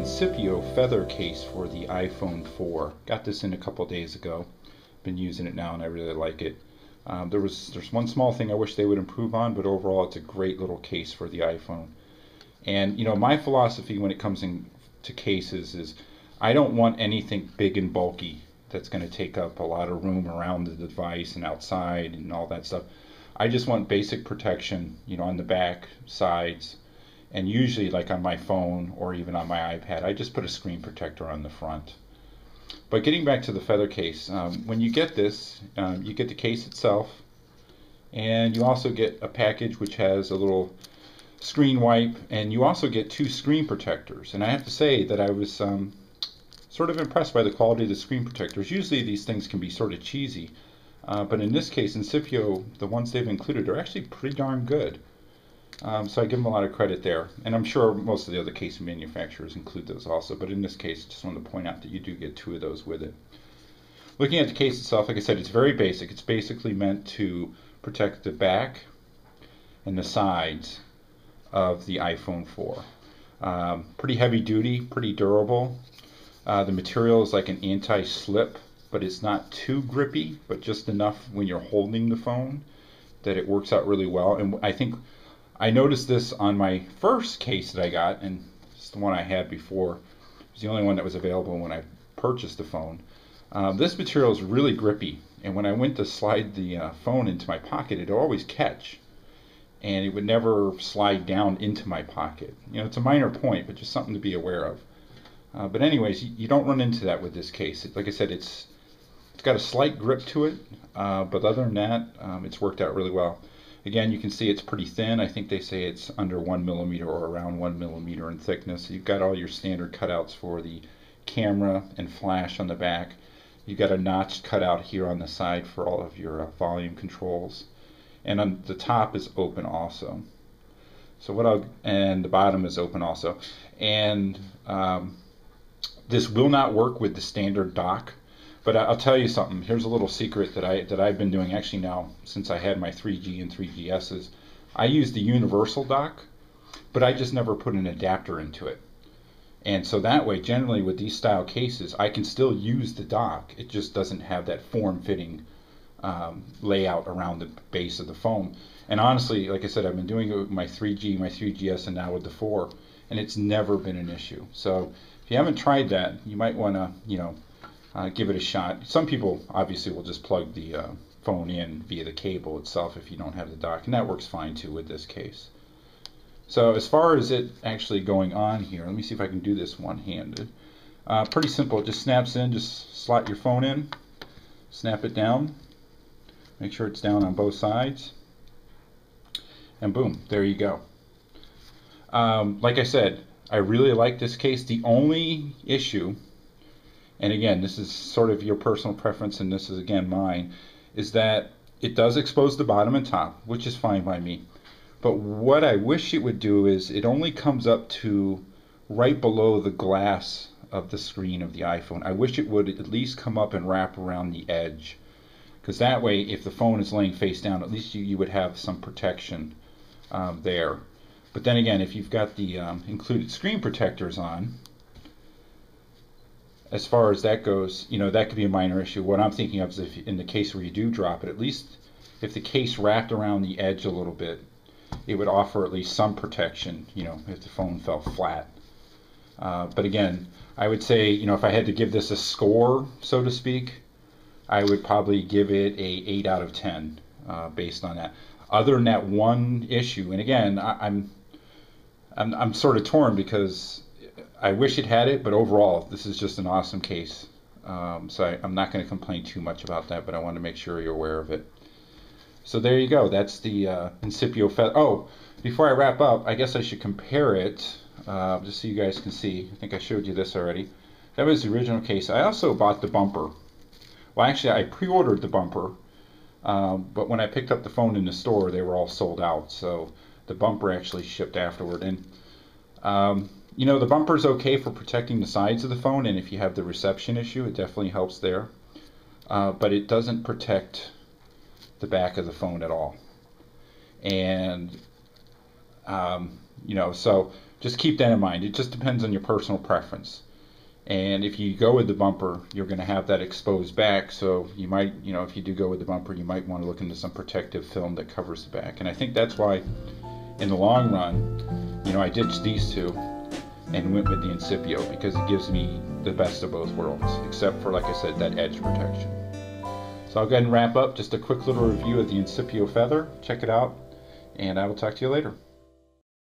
Incipio Feather case for the iPhone 4. Got this in a couple days ago. Been using it now and I really like it. There's one small thing I wish they would improve on, but overall it's a great little case for the iPhone. And you know, my philosophy when it comes to cases is I don't want anything big and bulky that's going to take up a lot of room around the device and outside and all that stuff. I just want basic protection, you know, on the back, sides, and usually like on my phone or even on my iPad, I just put a screen protector on the front. But getting back to the Feather case, when you get this, you get the case itself, and you also get a package which has a little screen wipe, and you also get two screen protectors. And I have to say that I was sort of impressed by the quality of the screen protectors. Usually these things can be sort of cheesy, but in this case, Incipio, the ones they've included are actually pretty darn good. So I give them a lot of credit there, and I'm sure most of the other case manufacturers include those also, but in this case, just wanted to point out that you do get two of those with it. Looking at the case itself, like I said, it's very basic. It's basically meant to protect the back and the sides of the iPhone 4. Pretty heavy duty, pretty durable. The material is like an anti-slip, but it's not too grippy, but just enough when you're holding the phone that it works out really well. And I think I noticed this on my first case that I got, and it's the one I had before. It was the only one that was available when I purchased the phone. This material is really grippy, and when I went to slide the phone into my pocket, it would always catch, and it would never slide down into my pocket. You know, it's a minor point, but just something to be aware of. But anyways, you don't run into that with this case. Like I said, it's got a slight grip to it, but other than that, it's worked out really well. Again, you can see it's pretty thin. I think they say it's under 1 millimeter or around 1 millimeter in thickness. You've got all your standard cutouts for the camera and flash on the back. You've got a notched cutout here on the side for all of your volume controls. And on the top is open also. So and the bottom is open also. And this will not work with the standard dock. But I'll tell you something. Here's a little secret that I've been doing actually now since I had my 3G and 3GSs. I use the universal dock, but I just never put an adapter into it. And so that way, generally with these style cases, I can still use the dock. It just doesn't have that form-fitting layout around the base of the phone. And honestly, like I said, I've been doing it with my 3G, my 3GS, and now with the 4, and it's never been an issue. So if you haven't tried that, you might want to, you know, give it a shot. Some people obviously will just plug the phone in via the cable itself if you don't have the dock, and that works fine too with this case. So as far as it actually going on here, let me see if I can do this one-handed. Pretty simple. It just snaps in. Just slot your phone in, snap it down, make sure it's down on both sides, and boom, there you go. Like I said, I really like this case. The only issue, and again, this is sort of your personal preference, and this is again mine, is that it does expose the bottom and top, which is fine by me. But what I wish it would do is it only comes up to right below the glass of the screen of the iPhone. I wish it would at least come up and wrap around the edge, because that way if the phone is laying face down, at least you would have some protection there. But then again, if you've got the included screen protectors on, as far as that goes, you know, that could be a minor issue. What I'm thinking of is if in the case where you do drop it, at least if the case wrapped around the edge a little bit, it would offer at least some protection, you know, if the phone fell flat. But again, I would say, you know, if I had to give this a score, so to speak, I would probably give it a 8 out of 10 based on that. Other than that one issue, and again, I'm sort of torn because I wish it had it, but overall, this is just an awesome case. So I'm not going to complain too much about that, but I want to make sure you're aware of it. So there you go. That's the Incipio Feather. Oh, before I wrap up, I guess I should compare it, just so you guys can see. I think I showed you this already. That was the original case. I also bought the bumper. Well, actually, I pre-ordered the bumper, but when I picked up the phone in the store, they were all sold out. So the bumper actually shipped afterward. And you know, the bumper is okay for protecting the sides of the phone, and if you have the reception issue, it definitely helps there. But it doesn't protect the back of the phone at all. And you know, so just keep that in mind. It just depends on your personal preference. And if you go with the bumper, you're going to have that exposed back. So you might, if you do go with the bumper, you might want to look into some protective film that covers the back. And I think that's why, in the long run, I ditched these two and went with the Incipio, because it gives me the best of both worlds, except for, like I said, that edge protection. So I'll go ahead and wrap up. Just a quick little review of the Incipio Feather. Check it out, and I will talk to you later.